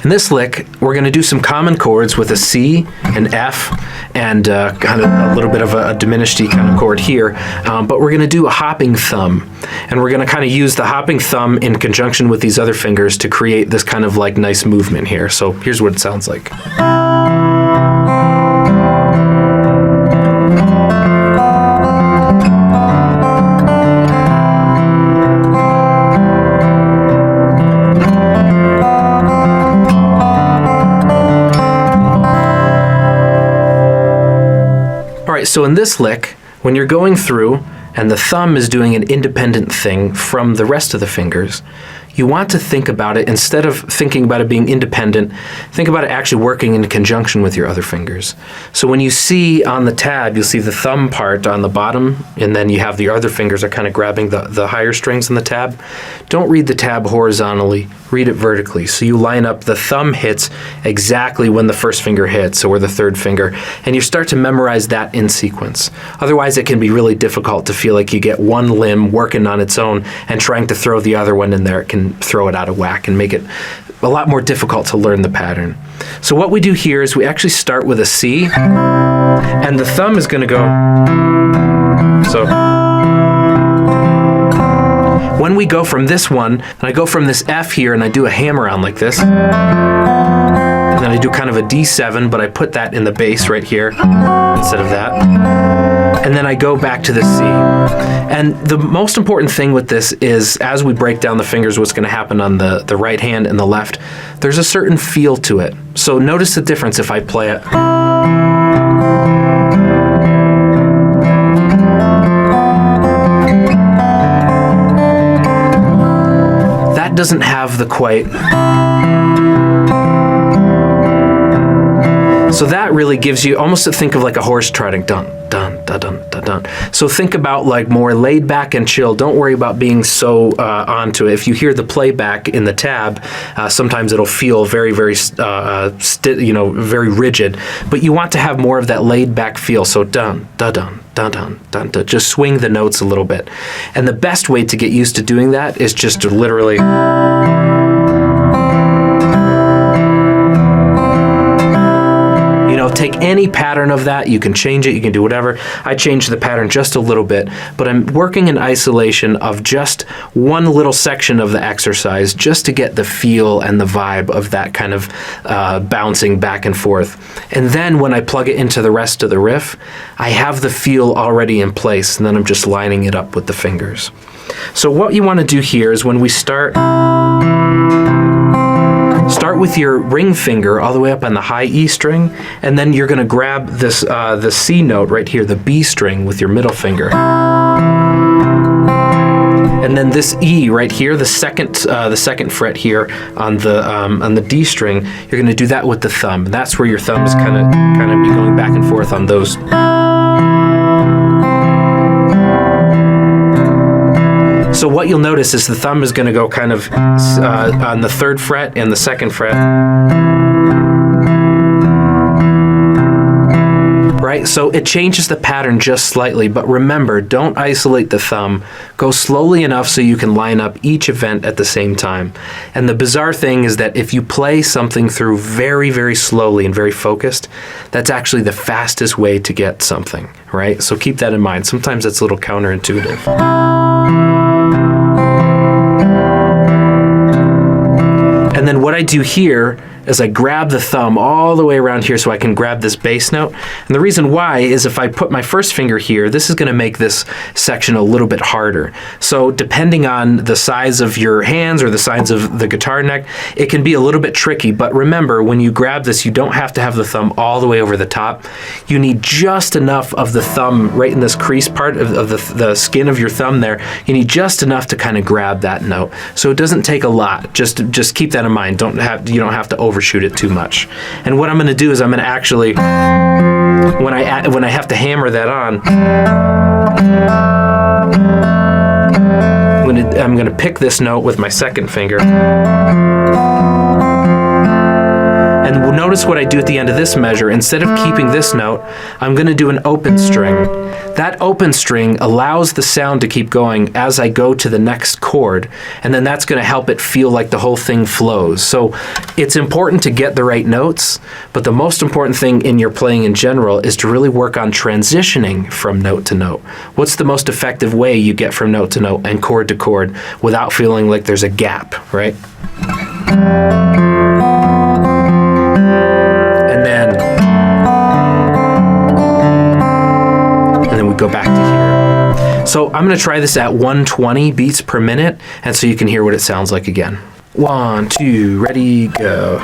In this lick, we're going to do some common chords with a C, an F, and kind of a little bit of a diminished E kind of chord here. But we're going to do a hopping thumb. And we're going to kind of use the hopping thumb in conjunction with these other fingers to create this kind of like nice movement here. So here's what it sounds like. So in this lick, when you're going through and the thumb is doing an independent thing from the rest of the fingers, you want to think about it, instead of thinking about it being independent, think about it actually working in conjunction with your other fingers. So when you see on the tab, you'll see the thumb part on the bottom, and then you have the other fingers are kind of grabbing the higher strings in the tab. Don't read the tab horizontally, read it vertically. So you line up, the thumb hits exactly when the first finger hits, or the third finger, and you start to memorize that in sequence. Otherwise, it can be really difficult to feel like you get one limb working on its own and trying to throw the other one in there. It can throw it out of whack and make it a lot more difficult to learn the pattern. So what we do here is we actually start with a C, and the thumb is going to go. So when we go from this one, and I go from this F here and I do a hammer on like this, and then I do kind of a D7, but I put that in the bass right here instead of that. And then I go back to the C. And the most important thing with this is, as we break down the fingers, what's going to happen on the right hand and the left, there's a certain feel to it. So notice the difference if I play it. That doesn't have the quite. So that really gives you almost to think of like a horse trotting, dun, dun, dun, dun, dun, dun. So think about like more laid back and chill. Don't worry about being so onto it. If you hear the playback in the tab, sometimes it'll feel very, very, very rigid. But you want to have more of that laid back feel. So dun, dun, dun, dun, dun, dun, dun. Just swing the notes a little bit. And the best way to get used to doing that is just to literally. Take any pattern of that, you can change it, you can do whatever. I changed the pattern just a little bit, but I'm working in isolation of just one little section of the exercise just to get the feel and the vibe of that kind of bouncing back and forth. And then when I plug it into the rest of the riff, I have the feel already in place, and then I'm just lining it up with the fingers. So what you want to do here is when we start with your ring finger all the way up on the high E string, and then you're going to grab this the C note right here, the B string, with your middle finger. And then this E right here, the second fret here on the D string, you're going to do that with the thumb. And that's where your thumb is kind of be going back and forth on those. So what you'll notice is the thumb is going to go kind of on the third fret and the second fret. Right? So it changes the pattern just slightly, but remember, don't isolate the thumb. Go slowly enough so you can line up each event at the same time. And the bizarre thing is that if you play something through very, very slowly and very focused, that's actually the fastest way to get something, right? So keep that in mind. Sometimes that's a little counterintuitive. And then what I do here is I grab the thumb all the way around here so I can grab this bass note. And the reason why is if I put my first finger here, this is going to make this section a little bit harder. So depending on the size of your hands or the size of the guitar neck, it can be a little bit tricky. But remember, when you grab this, you don't have to have the thumb all the way over the top. You need just enough of the thumb right in this crease part of the skin of your thumb there. You need just enough to kind of grab that note. So it doesn't take a lot. Just keep that in mind. You don't have to overshoot it too much. And what I'm going to do is I'm going to actually, when I have to hammer that on, I'm going to pick this note with my second finger. And notice what I do at the end of this measure. Instead of keeping this note, I'm going to do an open string. That open string allows the sound to keep going as I go to the next chord, and then that's going to help it feel like the whole thing flows. So it's important to get the right notes, but the most important thing in your playing in general is to really work on transitioning from note to note. What's the most effective way you get from note to note and chord to chord without feeling like there's a gap, right? And then we go back to here. So I'm going to try this at 120 beats per minute, and so you can hear what it sounds like again. 1, 2, ready, go.